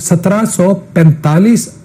1745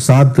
$7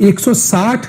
160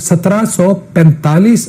1745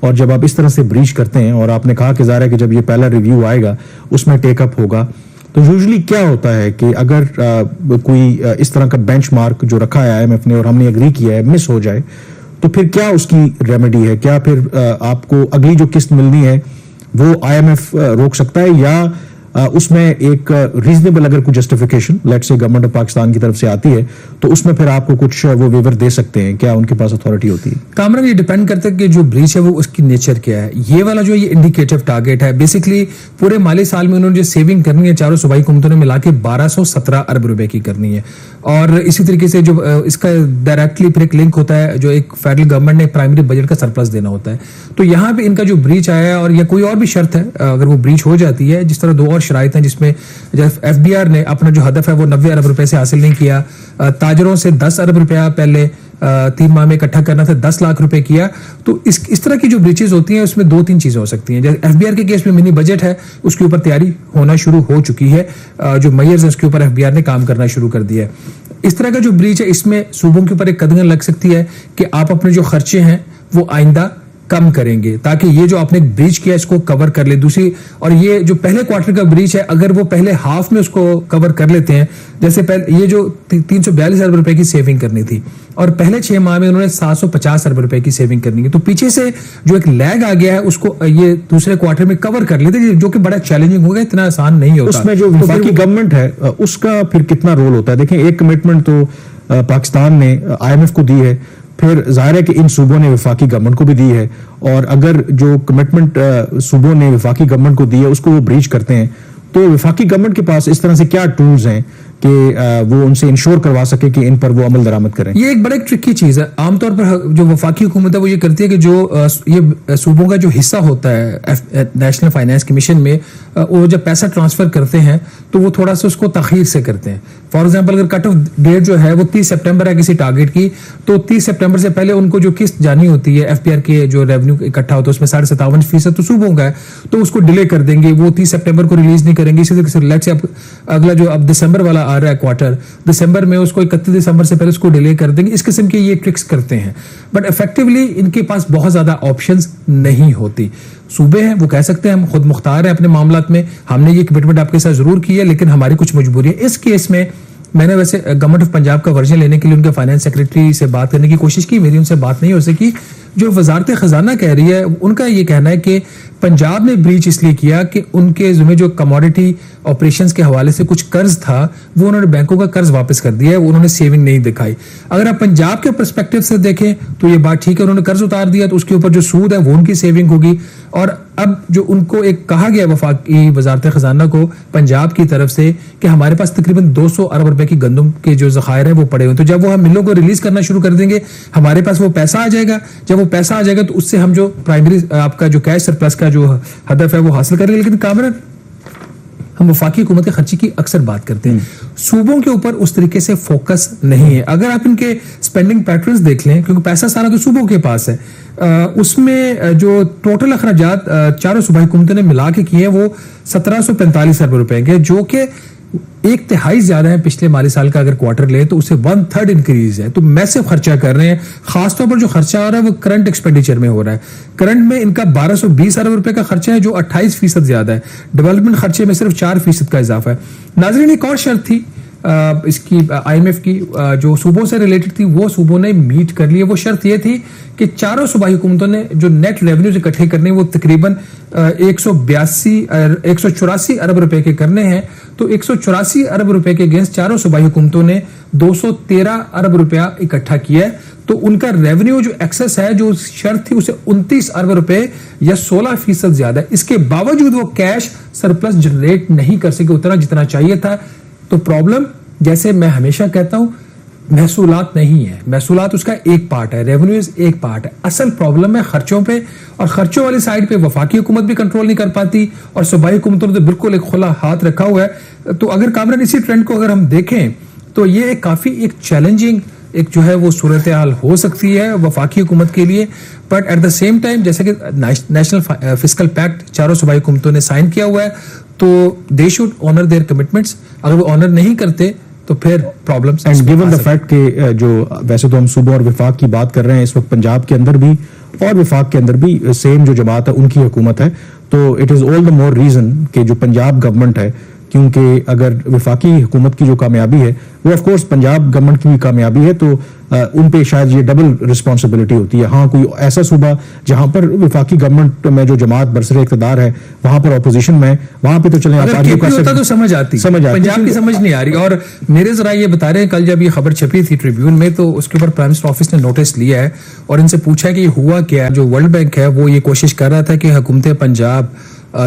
اور جب آپ اس طرح سے بریچ کرتے ہیں، اور آپ نے کہا کہ ظاہر ہے کہ جب یہ پہلا ریویو آئے گا اس میں ٹیک اپ ہوگا، تو یوزلی کیا ہوتا ہے کہ اگر کوئی اس طرح کا بینچ مارک جو رکھا ہے IMF نے اور ہم نے اگری کیا ہے مس ہو جائے تو پھر کیا اس کی ریمیڈی ہے؟ کیا پھر آپ کو اگلی جو قسط ملنی ہے وہ IMF روک سکتا ہے، یا اس میں ایک ریزنیبل اگر کوئی جسٹیفیکیشن لیٹ سے گورنمنٹ آف پاکستان کی طرف سے آتی ہے تو اس میں پھر آپ کو کچھ وہ ویور دے سکتے ہیں؟ کیا ان کے پاس اتھارٹی ہوتی ہے؟ کامران یہ ڈیپینڈ کرتا ہے کہ جو بریچ ہے وہ اس کی نیچر کیا ہے. یہ والا جو یہ انڈیکیٹو ٹارگیٹ ہے، بیسکلی پورے مالی سال میں انہوں نے جو سیونگ کرنی ہے چاروں صوبائی حکومتوں نے ملا کے 1217 ارب روپے کی کرنی ہے. اور اسی طریقے سے جو اس کا ڈائریکٹلی پھر ایک لنک ہوتا ہے جو ایک فیڈرل گورنمنٹ نے پرائمری بجٹ کا سرپلس دینا ہوتا ہے. تو یہاں پہ ان کا جو بریچ آیا ہے اور یا کوئی اور بھی شرط ہے اگر وہ بریچ ہو جاتی ہے، جس طرح 2 اور شرائط ہیں جس میں FBR نے اپنا جو ہدف ہے وہ 90 ارب روپے سے حاصل نہیں کیا، تاجروں سے 10 ارب روپیہ پہلے 3 ماہ میں اکٹھا کرنا تھا، 10 لاکھ روپے کیا. تو اس طرح کی جو بریچز ہوتی ہیں اس میں 2-3 چیزیں ہو سکتی ہیں. جیسے FBR کے کیس میں منی بجٹ ہے، اس کے اوپر تیاری ہونا شروع ہو چکی ہے، جو میئرز ہیں اس کے اوپر FBR نے کام کرنا شروع کر دیا ہے. اس طرح کا جو بریچ ہے اس میں صوبوں کے اوپر ایک قدغن لگ سکتی ہے کہ آپ اپنے جو خرچے ہیں وہ آئندہ کم کریں گے تاکہ یہ جو آپ نے بریچ کیا اس کو کور کر لے. دوسری اور یہ جو پہلے کوارٹر کا بریچ ہے اگر وہ پہلے ہاف میں اس کو کور کر لیتے ہیں، جیسے یہ جو 342 ارب روپے کی سیونگ کرنی تھی اور پہلے 6 ماہ میں انہوں نے 750 ارب روپے کی سیونگ کرنی ہے، تو پیچھے سے جو ایک لیگ آ گیا ہے اس کو یہ دوسرے کوارٹر میں کور کر لیتے، جو کہ بڑا چیلنجنگ ہوگا، اتنا آسان نہیں ہوتا. اس میں جو وفاقی گورنمنٹ ہے اس کا پھر کتنا رول ہوتا ہے؟ دیکھیں ایک کمٹمنٹ تو پاکستان نے IMF کو دی ہے، پھر ظاہر ہے کہ ان صوبوں نے وفاقی گورنمنٹ کو بھی دی ہے، اور اگر جو کمٹمنٹ صوبوں نے وفاقی گورنمنٹ کو دی ہے اس کو وہ بریچ کرتے ہیں تو وفاقی گورنمنٹ کے پاس اس طرح سے کیا ٹولز ہیں کہ وہ ان سے انشور کروا سکے کہ ان پر وہ عمل درآمد کریں؟ یہ ایک بڑا ٹرکی چیز ہے. عام طور پر جو وفاقی حکومت ہے وہ یہ کرتی ہے کہ جو یہ صوبوں کا جو حصہ ہوتا ہے نیشنل فائنانس کمیشن میں، وہ جب پیسہ ٹرانسفر کرتے ہیں تو وہ تھوڑا سا اس کو تاخیر سے کرتے ہیں. فار ایگزامپل اگر کٹ آف ڈیٹ جو ہے وہ 30 سپٹمبر ہے کسی ٹارگیٹ کی، تو 30 سپٹمبر سے پہلے ان کو جو قسط جانی ہوتی ہے FPR کے جو ریونیو اکٹھا ہوتا ہے اس میں 57.5% تو صوبوں کا ہے، تو اس کو ڈیلے کر دیں گے، وہ 30 سپٹمبر کو ریلیز نہیں کریں گے. اسی طرح سے لیٹ سے اگلا جو اب دسمبر والا آ رہا ہے کوارٹر، دسمبر میں اس کو 31 دسمبر سے پہلے اس کو ڈیلے کر دیں گے. اس قسم کے یہ ٹرکس کرتے ہیں، بٹ افیکٹولی ان کے پاس بہت زیادہ آپشنز نہیں ہوتی. صوبے ہیں وہ کہہ سکتے ہیں ہم خود مختار ہیں اپنے معاملات میں، ہم نے یہ کمٹمنٹ آپ کے ساتھ ضرور کی ہے لیکن ہماری کچھ مجبوری ہے. اس کیس میں میں نے ویسے گورنمنٹ آف پنجاب کا ورژن لینے کے لیے ان کے فائنانس سیکرٹری سے بات کرنے کی کوشش کی، میری ان سے بات نہیں ہو سکی. جو وزارت خزانہ کہہ رہی ہے ان کا یہ کہنا ہے کہ پنجاب نے بریچ اس لیے کیا کہ ان کے ذمہ جو کموڈٹی آپریشنز کے حوالے سے کچھ قرض تھا وہ انہوں نے بینکوں کا قرض واپس کر دیا ہے، انہوں نے سیونگ نہیں دکھائی. اگر آپ پنجاب کے پرسپیکٹو سے دیکھیں تو یہ بات ٹھیک ہے، انہوں نے قرض اتار دیا تو اس کے اوپر جو سود ہے وہ ان کی سیونگ ہوگی. اور اب جو ان کو ایک کہا گیا وفاقی وزارت خزانہ کو پنجاب کی طرف سے کہ ہمارے پاس تقریباً 200 ارب روپے کی گندم کے جو ذخائر ہیں وہ پڑے ہوئے، تو جب وہ ہم ملوں کو ریلیز کرنا شروع کر دیں گے ہمارے پاس وہ پیسہ آ جائے گا. جب وہ پیسہ آ جائے گا تو اس سے ہم جو پرائمری آپ کا جو کیش سرپلس کا جو ہدف ہے وہ حاصل کریں گے. لیکن کامران ہم وفاقی حکومت کے خرچے کی اکثر بات کرتے ہیں، صوبوں کے اوپر اس طریقے سے فوکس نہیں ہے. اگر آپ ان کے سپینڈنگ پیٹرنز دیکھ لیں، کیونکہ پیسہ سارا تو صوبوں کے پاس ہے، اس میں جو ٹوٹل اخراجات چاروں صوبائی حکومتوں نے ملا کے کیے ہیں وہ 1745 ارب روپے کے، جو کہ 1/3 زیادہ ہے پچھلے مالی سال کا. اگر کوارٹر لے تو اسے 1/3 انکریز ہے. تو میسو خرچہ کر رہے ہیں، خاص طور پر جو خرچہ ہو رہا ہے وہ کرنٹ ایکسپینڈیچر میں ہو رہا ہے. کرنٹ میں ان کا 1220 ارب روپے کا خرچہ ہے جو 28% زیادہ ہے. ڈیولپمنٹ خرچے میں صرف 4% کا اضافہ ہے. ناظرین ایک اور شرط تھی اس کی IMF کی جو صوبوں سے ریلیٹڈ تھی وہ صوبوں نے میٹ کر لی ہے. وہ شرط یہ تھی کہ چاروں صوبائی حکومتوں نے جو نیٹ ریونیوز اکٹھے کرنے وہ تقریباً 184 ارب روپے کے کرنے ہیں. تو 184 ارب روپے کے اگینسٹ چاروں صوبائی حکومتوں نے 213 ارب روپیہ اکٹھا کیا ہے. تو ان کا ریونیو جو ایکسس ہے جو شرط تھی اسے 29 ارب روپے یا 16% زیادہ ہے. اس کے باوجود وہ کیش سرپلس جنریٹ نہیں کر سکے اتنا جتنا چاہیے تھا. تو پرابلم جیسے میں ہمیشہ کہتا ہوں محصولات نہیں ہے، محصولات اس کا ایک پارٹ ہے، ریونیوز ایک پارٹ ہے. اصل پرابلم ہے خرچوں پہ، اور خرچوں والی سائڈ پہ وفاقی حکومت بھی کنٹرول نہیں کر پاتی اور صوبائی حکومتوں نے تو بالکل ایک کھلا ہاتھ رکھا ہوا ہے. تو اگر کامران اسی ٹرینڈ کو اگر ہم دیکھیں تو یہ کافی ایک چیلنجنگ ایک جو ہے وہ صورتحال ہو سکتی ہے وفاقی حکومت کے لیے. But at the same time جیسے کہ نیشنل فسکل پیکٹ چاروں صوبائی حکومتوں نے سائن کیا ہوا ہے تو they should honour their commitments. اگر وہ آنر نہیں کرتے تو پھر problems. And given the fact کہ جو ویسے تو ہم صوبہ اور وفاق کی بات کر رہے ہیں اس وقت پنجاب کے اندر بھی اور وفاق کے اندر بھی سیم جو جماعت ہے ان کی حکومت ہے, تو it is all the more reason کہ جو پنجاب گورنمنٹ ہے, کیونکہ اگر وفاقی حکومت کی جو کامیابی ہے وہ آف کورس پنجاب گورنمنٹ کی بھی کامیابی ہے, تو ان پہ شاید یہ ڈبل رسپانسبلٹی ہوتی ہے. ہاں کوئی ایسا صوبہ جہاں پر وفاقی گورنمنٹ میں جو جماعت برسر اقتدار ہے وہاں پر اپوزیشن میں, وہاں پہ تو چلیں تو سمجھ آتی, پنجاب کی سمجھ نہیں آ رہی. اور میرے ذرا یہ بتا رہے ہیں, کل جب یہ خبر چھپی تھی ٹریبیون میں تو اس کے اوپر پرائم منسٹر آفس نے نوٹس لیا ہے اور ان سے پوچھا کہ یہ ہوا کیا. جو ورلڈ بینک ہے وہ یہ کوشش کر رہا تھا کہ حکومت پنجاب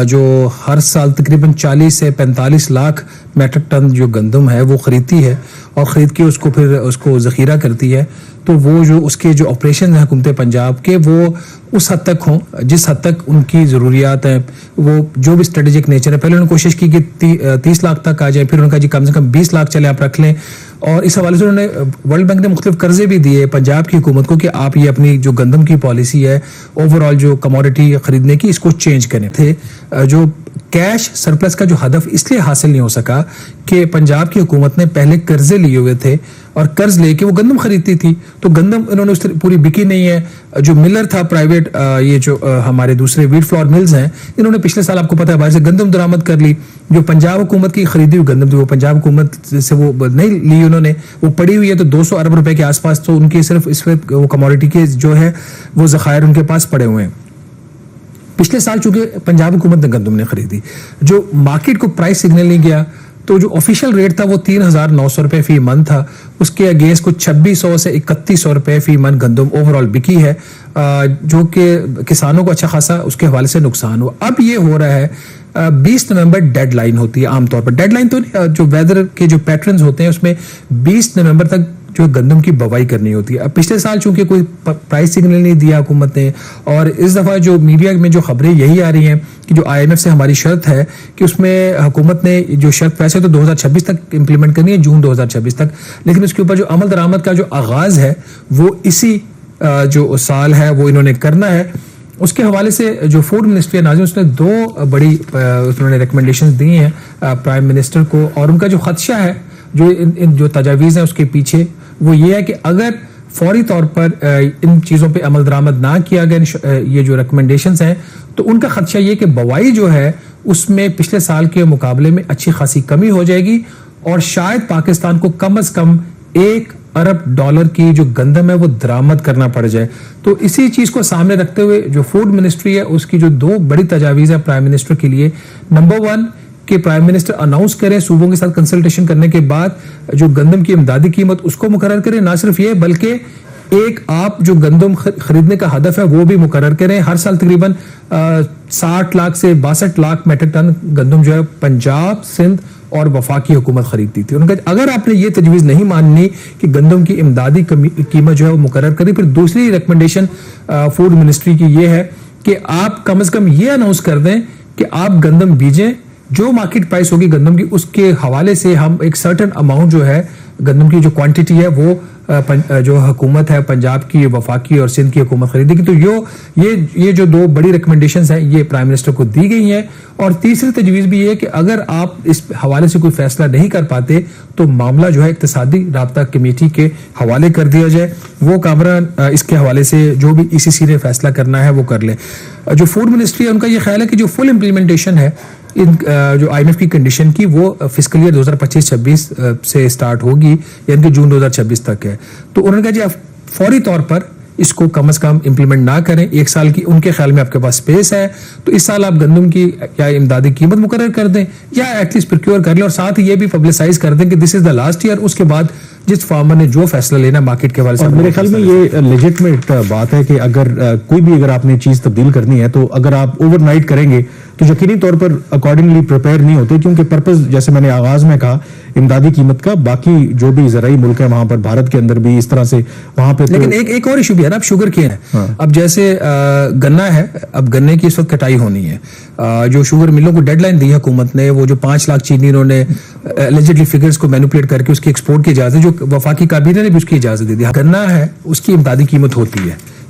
جو ہر سال تقریباً 40 سے 45 لاکھ میٹرک ٹن جو گندم ہے وہ خریدتی ہے اور خرید کے اس کو پھر اس کو ذخیرہ کرتی ہے, تو وہ جو اس کے جو آپریشن ہیں حکومت پنجاب کے وہ اس حد تک ہوں جس حد تک ان کی ضروریات ہیں, وہ جو بھی اسٹریٹجک نیچر ہے. پہلے انہوں نے کوشش کی کہ 30 لاکھ تک آ جائے, پھر انہوں نے کہا جی کم سے کم 20 لاکھ چلے آپ رکھ لیں. اور اس حوالے سے انہوں نے ورلڈ بینک نے مختلف قرضے بھی دیے پنجاب کی حکومت کو کہ آپ یہ اپنی جو گندم کی پالیسی ہے اوور آل جو کموڈٹی خریدنے کی اس کو چینج کریں تھے. جو کیش سرپلس کا جو ہدف اس لیے حاصل نہیں ہو سکا کہ پنجاب کی حکومت نے پہلے قرضے لیے ہوئے تھے اور قرض لے کے وہ گندم خریدتی تھی, تو گندم انہوں نے اس طرح پوری بکی نہیں ہے. جو ملر تھا پرائیویٹ, یہ جو ہمارے دوسرے ویٹ فلور ملز ہیں, انہوں نے پچھلے سال آپ کو پتا ہے باہر سے گندم درآمد کر لی. جو پنجاب حکومت کی خریدی ہوئی گندم تھی وہ پنجاب حکومت سے وہ نہیں لی انہوں نے, وہ پڑی ہوئی ہے تو 200 ارب روپے کے آس پاس تو ان کے صرف اس وقت وہ کموڈٹی کے جو ہے وہ ذخائر ان کے پاس پڑے ہوئے ہیں. پچھلے سال چونکہ پنجاب حکومت نے گندم نے خریدی, جو مارکیٹ کو پرائس سگنل نہیں گیا, تو جو آفیشیل ریٹ تھا وہ 3,900 روپے فی من تھا, اس کے اگینسٹ کچھ 2600 سے 3100 روپے فی من گندم اوور آل بکی ہے, جو کہ کسانوں کو اچھا خاصا اس کے حوالے سے نقصان ہوا. اب یہ ہو رہا ہے 20 نومبر ڈیڈ لائن ہوتی ہے عام طور پر, ڈیڈ لائن تو جو ویدر کے جو پیٹرنز ہوتے ہیں اس میں 20 نومبر تک جو گندم کی بوائی کرنی ہوتی ہے. اب پچھلے سال چونکہ کوئی پرائس سگنل نہیں دیا حکومت نے, اور اس دفعہ جو میڈیا میں جو خبریں یہی آ رہی ہیں کہ جو IMF سے ہماری شرط ہے کہ اس میں حکومت نے جو شرط ویسے تو 2026 تک امپلیمنٹ کرنی ہے, جون 2026 تک, لیکن اس کے اوپر جو عمل درآمد کا جو آغاز ہے وہ اسی جو سال ہے وہ انہوں نے کرنا ہے. اس کے حوالے سے جو فوڈ منسٹری ہے ناظرین, اس نے 2 بڑی انہوں نے ریکمنڈیشنز دی ہیں پرائم منسٹر کو, اور ان کا جو خدشہ ہے جو تجاویز ہیں اس کے پیچھے وہ یہ ہے کہ اگر فوری طور پر ان چیزوں پہ عمل درآمد نہ کیا گیا, یہ جو ریکمنڈیشنز ہیں, تو ان کا خدشہ یہ کہ بوائی جو ہے اس میں پچھلے سال کے مقابلے میں اچھی خاصی کمی ہو جائے گی, اور شاید پاکستان کو کم از کم $1 ارب کی جو گندم ہے وہ درآمد کرنا پڑ جائے. تو اسی چیز کو سامنے رکھتے ہوئے جو فوڈ منسٹری ہے اس کی جو 2 بڑی تجاویز ہے پرائم منسٹر کے لیے, نمبر 1 کہ پرائم منسٹر اناؤنس کریں صوبوں کے ساتھ کنسلٹیشن کرنے کے بعد جو گندم کی امدادی قیمت اس کو مقرر کریں, نہ صرف یہ بلکہ ایک آپ جو گندم خریدنے کا ہدف ہے وہ بھی مقرر کریں. ہر سال تقریباً 60 لاکھ سے 62 لاکھ میٹرک ٹن گندم جو ہے پنجاب, سندھ اور وفاقی حکومت خریدتی تھی. انہوں نے کہا اگر آپ نے یہ تجویز نہیں ماننی کہ گندم کی امدادی قیمت جو ہے وہ مقرر کریں, پھر دوسری ریکمنڈیشن فوڈ منسٹری کی یہ ہے کہ آپ کم از کم یہ اناؤنس کر دیں کہ آپ گندم بیجیں, جو مارکیٹ پرائس ہوگی گندم کی اس کے حوالے سے ہم ایک سرٹن اماؤنٹ جو ہے گندم کی جو کوانٹٹی ہے وہ جو حکومت ہے پنجاب کی, وفاقی اور سندھ کی حکومت خریدے گی. تو یہ جو 2 بڑی ریکمنڈیشنز ہیں یہ پرائم منسٹر کو دی گئی ہیں. اور تیسری تجویز بھی یہ کہ اگر آپ اس حوالے سے کوئی فیصلہ نہیں کر پاتے تو معاملہ جو ہے اقتصادی رابطہ کمیٹی کے حوالے کر دیا جائے, وہ کامران اس کے حوالے سے جو بھی ECC نے فیصلہ کرنا ہے وہ کر لیں. جو فوڈ منسٹری ہے ان کا یہ خیال ہے کہ جو فل امپلیمنٹیشن ہے ان جو IMF کی کنڈیشن کی وہ فسکل ایئر 2025-26 سے سٹارٹ ہوگی, یعنی کہ جون 2026 تک ہے. تو انہوں نے کہا جی آپ فوری طور پر اس کو کم از کم امپلیمنٹ نہ کریں, 1 سال کی ان کے خیال میں آپ کے پاس سپیس ہے, تو اس سال آپ گندم کی یا امدادی قیمت مقرر کر دیں یا ایٹ لیسٹ پروکیور کر لیں, اور ساتھ ہی یہ بھی پبلسائز کر دیں کہ دس از دا لاسٹ ایئر. اس کے بعد جس فارمر نے جو فیصلہ لینا مارکیٹ کے حوالے سے, میرے خیال میں یہ لیجٹمیٹ بات ہے کہ اگر کوئی بھی اگر آپ نے چیز تبدیل کرنی ہے تو اگر آپ اوور نائٹ کریں گے تو یقینی طور پر اکارڈنگلی پریپیئر نہیں ہوتے, کیونکہ پرپز جیسے میں نے آغاز میں کہا امدادی قیمت کا, باقی جو بھی زرعی ملک ہے وہاں پر بھارت کے اندر بھی اس طرح سے وہاں پہ. لیکن ایک اور ایشو بھی ہے نا, اب شوگر کین ہے, اب جیسے گنا ہے, اب گنے کی اس وقت کٹائی ہونی ہے, جو شوگر ملوں کو ڈیڈ لائن دی حکومت نے, وہ جو 5 لاکھ چینی انہوں نے الجیڈلی فگرز کو مینوپولیٹ کر کے اس کی ایکسپورٹ کی اجازت, جو وفاقی کابینہ نے بھی اس کی اجازت دے دی. گنا ہے اس کی امدادی قیمت ہوتی ہے,